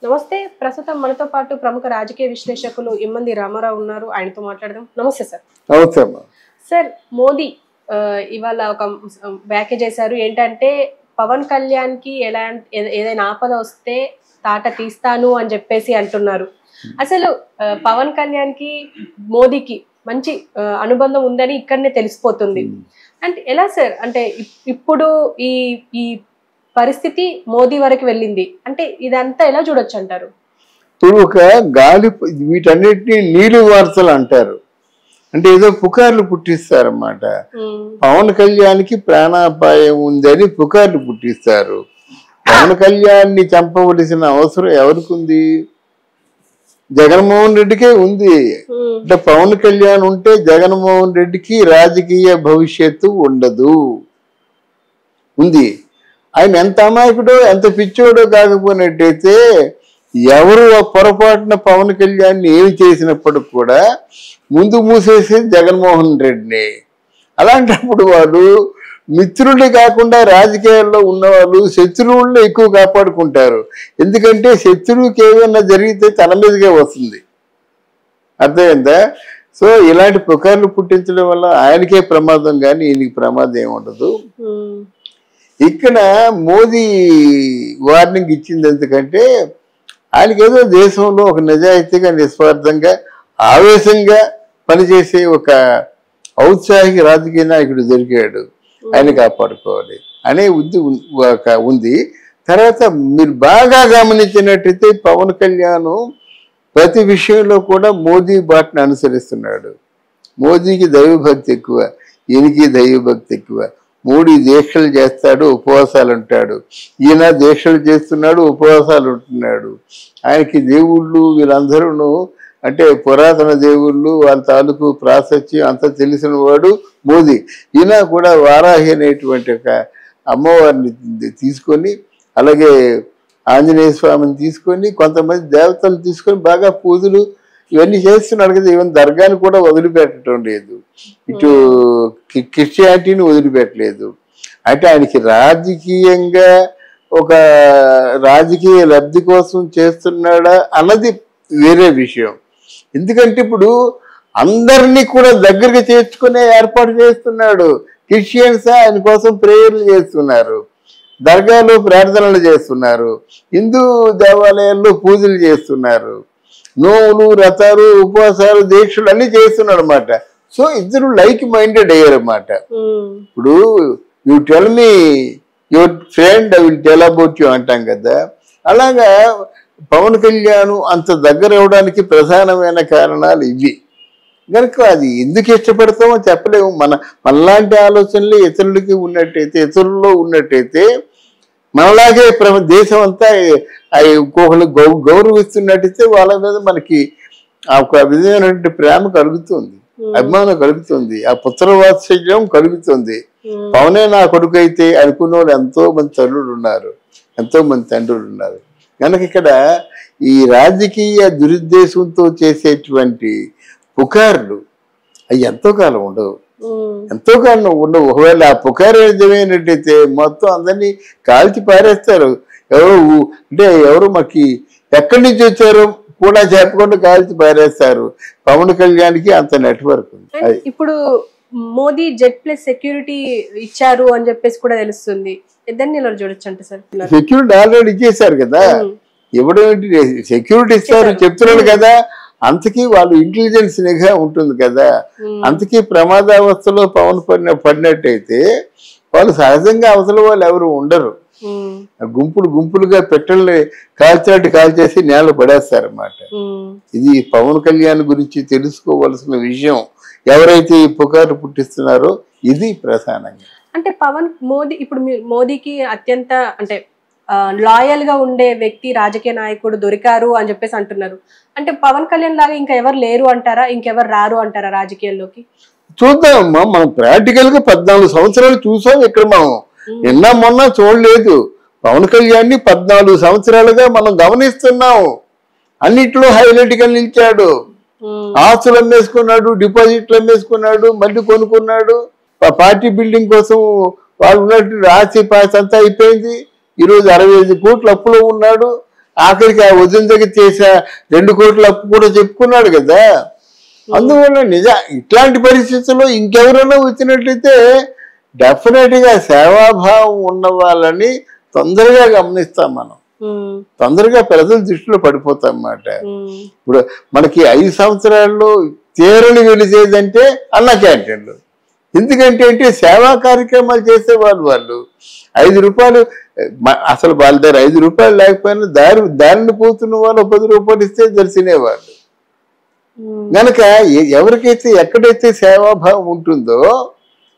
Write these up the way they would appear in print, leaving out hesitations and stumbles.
నమస్తే. ప్రస్తుతం మనతో పాటు ప్రముఖ రాజకీయ విశ్లేషకులు ఇమ్మంది రామారావు ఉన్నారు. ఆయనతో మాట్లాడదాం. నమస్తే సార్. నమస్తే. సార్, మోదీ ఇవాళ ఒక వ్యాఖ్య చేశారు. ఏంటంటే పవన్ కళ్యాణ్ కి ఏదైనా ఆపద వస్తే తాట తీస్తాను అని చెప్పేసి అంటున్నారు. అసలు పవన్ కళ్యాణ్ కి మోదీకి మంచి అనుబంధం ఉందని ఇక్కడనే తెలిసిపోతుంది. అంటే ఎలా సార్? అంటే ఇప్పుడు ఈ ఈ పరిస్థితి మోదీ వరకు వెళ్ళింది అంటే ఇదంతా ఎలా చూడొచ్చు అంటారు? ఇప్పుడు ఒక గాలి వీటన్నిటిని నీళ్ళు వార్తలు అంటారు. అంటే ఏదో పుకార్లు పుట్టిస్తారన్నమాట. పవన్ కళ్యాణ్కి ప్రాణాపాయం ఉందని పుకార్లు పుట్టిస్తారు. పవన్ కళ్యాణ్ని చంపవలసిన అవసరం ఎవరికి ఉంది? జగన్మోహన్ రెడ్డికే ఉంది. అంటే పవన్ కళ్యాణ్ ఉంటే జగన్మోహన్ రెడ్డికి రాజకీయ భవిష్యత్తు ఉండదు. ఉంది. ఆయన ఎంత అమాయకుడో ఎంత పిచ్చోడో కాకపోయినట్టయితే ఎవరు పొరపాటున పవన్ కళ్యాణ్ ఏమి చేసినప్పుడు కూడా ముందు మూసేసేది జగన్మోహన్ రెడ్డిని. అలాంటప్పుడు వాడు మిత్రులు కాకుండా రాజకీయాల్లో ఉన్నవాళ్ళు శత్రువులను ఎక్కువ కాపాడుకుంటారు. ఎందుకంటే శత్రువుకి ఏమైనా జరిగితే తన మీదకే వస్తుంది. అర్థమైందా? సో ఇలాంటి పుకార్లు పుట్టించడం వల్ల ఆయనకే ప్రమాదం కానీ ఈయనకి ప్రమాదం ఏముండదు. ఇక్కడ మోదీ వార్నింగ్ ఇచ్చింది ఎందుకంటే ఆయనకి ఏదో దేశంలో ఒక నిజాయితీగా నిస్వార్థంగా ఆవేశంగా పనిచేసే ఒక ఔత్సాహిక రాజకీయ నాయకుడు దొరికాడు, ఆయన కాపాడుకోవాలి అనే ఉంది. తర్వాత మీరు బాగా గమనించినట్టయితే పవన్ కళ్యాణ్ ప్రతి విషయంలో కూడా మోదీ బాటను అనుసరిస్తున్నాడు. మోదీకి దైవభక్తి ఎక్కువ, ఈయనకి దైవభక్తి ఎక్కువ. మోడీ దీక్షలు చేస్తాడు, ఉపవాసాలు ఉంటాడు. ఈయన దీక్షలు చేస్తున్నాడు, ఉపవాసాలు ఉంటున్నాడు. ఆయనకి దేవుళ్ళు వీళ్ళందరూ అంటే పురాతన దేవుళ్ళు వాళ్ళ తాలూకు ప్రాశస్త్యం అంతా తెలిసిన వాడు మోదీ. ఈయన కూడా వారాహి అనేటువంటి ఒక అమ్మవారిని తీసుకొని, అలాగే ఆంజనేయ స్వామిని తీసుకొని, కొంతమంది దేవతలు తీసుకొని బాగా పూజలు ఇవన్నీ చేస్తున్నాడు కదా. ఈవెన్ దర్గాని కూడా వదిలిపెట్టడం లేదు, ఇటు క్రిస్టియానిటీని వదిలిపెట్టలేదు. అంటే ఆయనకి రాజకీయంగా ఒక రాజకీయ లబ్ధి కోసం చేస్తున్నాడా అన్నది వేరే విషయం. ఎందుకంటే ఇప్పుడు అందరినీ కూడా దగ్గరికి చేర్చుకునే ఏర్పాటు చేస్తున్నాడు. క్రిస్టియన్స్ ఆయన కోసం ప్రేయర్లు చేస్తున్నారు, దర్గాలో ప్రార్థనలు చేస్తున్నారు, హిందూ దేవాలయాల్లో పూజలు చేస్తున్నారు, నోములు రథాలు ఉపవాసాలు దీక్షలు అన్ని చేస్తున్నాడు అనమాట. సో ఇద్దరు లైక్ మైండెడ్ అయ్యారు అన్నమాట. ఇప్పుడు you tell me your friend I will tell about you అంటాం కదా. అలాగా పవన్ కళ్యాణ్ అంత దగ్గర అవడానికి ప్రధానమైన కారణాలు ఇవి. కనుక అది ఎందుకు ఇష్టపడతామో చెప్పలేము. మనలాంటి ఆలోచనలు ఇతరులకి ఉన్నట్టయితే, ఇతరుల్లో ఉన్నట్టయితే మనలాగే దేశం అంతా ఇంకొకరు గౌరవిస్తున్నట్టయితే వాళ్ళ మీద మనకి ఒక విధమైనటువంటి ప్రేమ కలుగుతుంది, అభిమానం కలుగుతుంది, ఆ పుత్రవాత్సల్యం కలుగుతుంది. పవనే నా కొడుకు అయితే అనుకున్న వాళ్ళు ఎంతో మంది తల్లులు ఉన్నారు, ఎంతో మంది తండ్రులు ఉన్నారు. కనుక ఇక్కడ ఈ రాజకీయ దురుద్దేశంతో చేసేటువంటి పుకార్లు అవి ఎంతో కాలం ఉండవు, ఎంతో కాలం ఉండవు. ఒకవేళ ఆ పుకారు నిజమైనట్టయితే మొత్తం అందరినీ కాల్చి పారేస్తారు. ఎవరు మాకి ఎక్కడి నుంచి వచ్చారో కూడా చెప్పకుండా కాల్చి పారేస్తారు. పవన్ కళ్యాణ్కి అంత నెట్వర్క్ ఉంది. ఇప్పుడు మోదీ జెడ్+ సెక్యూరిటీ ఇచ్చారు అని చెప్పేసి కూడా తెలుస్తుంది. ఇద్దరిని చూడొచ్చు అంటే సార్, సెక్యూరిటీ ఆల్రెడీ ఇచ్చేసారు కదా. ఎవడేంటి సెక్యూరిటీ ఇస్తారు చెప్తున్నాడు కదా. అంతకీ వాళ్ళు ఇంటెలిజెన్స్ నిఘా ఉంటుంది కదా. అంతకీ ప్రమాదావస్థలో పవన్ పడినట్టయితే వాళ్ళు సహజంగా అవతల వాళ్ళు ఎవరు ఉండరు. గుంపులుగా పెట్టెల్ని కాల్చినట్టు కాల్చేసి నేల పడేస్తారన్నమాట. ఇది పవన్ కళ్యాణ్ గురించి తెలుసుకోవాల్సిన విషయం. ఎవరైతే ఈ పుకారు పుట్టిస్తున్నారో ఇది ప్రధానంగా. అంటే మోదీ ఇప్పుడు మోదీకి అత్యంత అంటే లాయల్ గా ఉండే వ్యక్తి రాజకీయ నాయకుడు దొరికారు అని చెప్పేసి అంటున్నారు. అంటే పవన్ కళ్యాణ్ లాగా ఇంకా ఎవరు లేరు అంటారా? ఇంకెవరు రారు అంటారా రాజకీయాల్లోకి? చూద్దామమ్మా. మనం ప్రాక్టికల్ గా 14 సంవత్సరాలు చూసాం ఇక్కడ. మనం నిన్న మొన్న చూడలేదు. పవన్ కళ్యాణ్ 14 సంవత్సరాలుగా మనం గమనిస్తున్నాం. అన్నిట్లో హైలైట్ గా నిలిచాడు. ఆస్తులు అమ్మేసుకున్నాడు, డిపాజిట్లు అమ్మేసుకున్నాడు, మళ్ళీ కొనుక్కున్నాడు. పార్టీ బిల్డింగ్ కోసం వాళ్ళు ఉన్నట్టు ఆస్తి పాస్తి అంతా అయిపోయింది. ఈరోజు 65 కోట్ల అప్పులో ఉన్నాడు. ఆఖరికి ఆ వదిన దగ్గర చేసే 2 కోట్ల అప్పు కూడా చెప్పుకున్నాడు కదా. అందువల్ల ఇట్లాంటి పరిస్థితుల్లో ఇంకెవరైనా వచ్చినట్లయితే డెఫినెట్ గా సేవాభావం ఉన్న వాళ్ళని తొందరగా గమనిస్తాం మనం, తొందరగా ప్రజల దృష్టిలో పడిపోతాం అన్నమాట. ఇప్పుడు మనకి 5 సంవత్సరాల్లో తీరని వెలిసేదంటే అన్న క్యాంటీన్లు. ఎందుకంటే సేవా కార్యక్రమాలు చేసేవాళ్ళు. వాళ్ళు 5 రూపాయలు, అసలు వాళ్ళ దగ్గర 5 రూపాయలు లేకపోయినా దారిని పోతున్న వాళ్ళు 10 రూపాయలు ఇస్తే తెలిసినేవాళ్ళు. గనక ఎవరికైతే ఎక్కడైతే సేవాభావం ఉంటుందో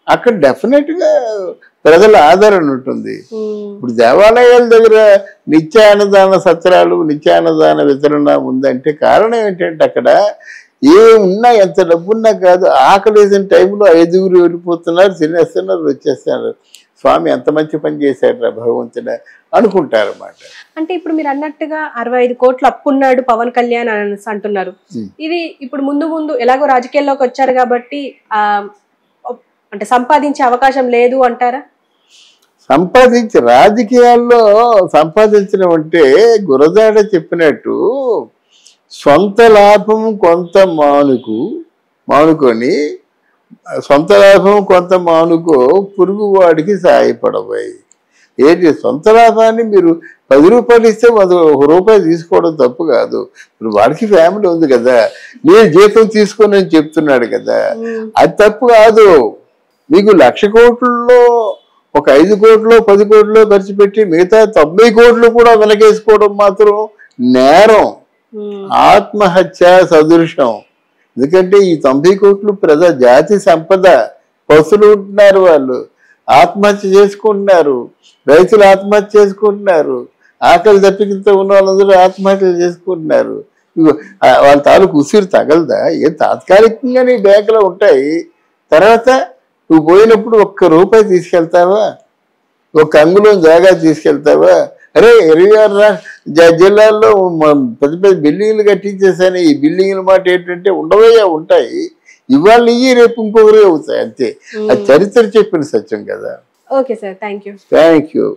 అక్కడ డెఫినెట్ గా ప్రజల ఆదరణ ఉంటుంది. ఇప్పుడు దేవాలయాల దగ్గర నిత్యాన్నదాన సత్రాలు, నిత్యాన్నదాన వితరణ ఉందంటే కారణం ఏంటంటే అక్కడ ఏమున్నా ఎంత డబ్బున్నా కాదు, ఆకలేసిన టైంలో 5గురు వెళ్ళిపోతున్నారు, తినేస్తున్నారు, వచ్చేస్తున్నారు. స్వామి ఎంత మంచి పని చేశాడు రా భగవంతుడా అనుకుంటారు అన్నమాట. అంటే ఇప్పుడు మీరు అన్నట్టుగా 65 కోట్ల అప్పున్నాడు పవన్ కళ్యాణ్ అని అంటున్నారు. ఇది ఇప్పుడు ముందు ఎలాగో రాజకీయాల్లోకి వచ్చారు కాబట్టి అంటే సంపాదించే అవకాశం లేదు అంటారా? రాజకీయాల్లో సంపాదించడం అంటే గురజాడ చెప్పినట్టు సొంత లాభం కొంత మానుకొని సొంత లాభం కొంత మానుకో పురుగు వాడికి సాయపడబోయి. ఏంటి సొంత లాభాన్ని మీరు 10 రూపాయలు ఇస్తే 1 రూపాయలు తీసుకోవడం తప్పు కాదు. ఇప్పుడు వాడికి ఫ్యామిలీ ఉంది కదా, నేను జీతం తీసుకొని అని చెప్తున్నాడు కదా, అది తప్పు కాదు. మీకు 1,00,000 కోట్లలో ఒక 5 కోట్లు 10 కోట్లు ఖర్చు పెట్టి మిగతా 90 కోట్లు కూడా వెనకేసుకోవడం మాత్రం నేరం, ఆత్మహత్య సదృశం. ఎందుకంటే ఈ 90 కోట్లు ప్రజా జాతి సంపద, పశువులు ఉంటున్నారు, వాళ్ళు ఆత్మహత్య చేసుకుంటున్నారు, రైతులు ఆత్మహత్య చేసుకుంటున్నారు, ఆకలి దప్పికతో ఉన్న వాళ్ళందరూ ఆత్మహత్యలు చేసుకుంటున్నారు. వాళ్ళ తాలూకు ఉసిరు తగలదా? ఏం తాత్కాలికంగానే బ్యాంకులో ఉంటాయి. తర్వాత నువ్వు పోయినప్పుడు 1 రూపాయి తీసుకెళ్తావా? 1 అంగుళం జాగా తీసుకెళ్తావా? అరే 26 జిల్లాల్లో పెద్ద పెద్ద బిల్డింగ్లు కట్టించేసాను, ఈ బిల్డింగ్ల మాట ఏంటంటే ఉండవయ్యా, ఉంటాయి, ఇవాళ ఇవి రేపు ఇంకొకరే అవుతాయి, అంతే. అది చరిత్ర చెప్పిన సత్యం కదా. Okay sir, thank you.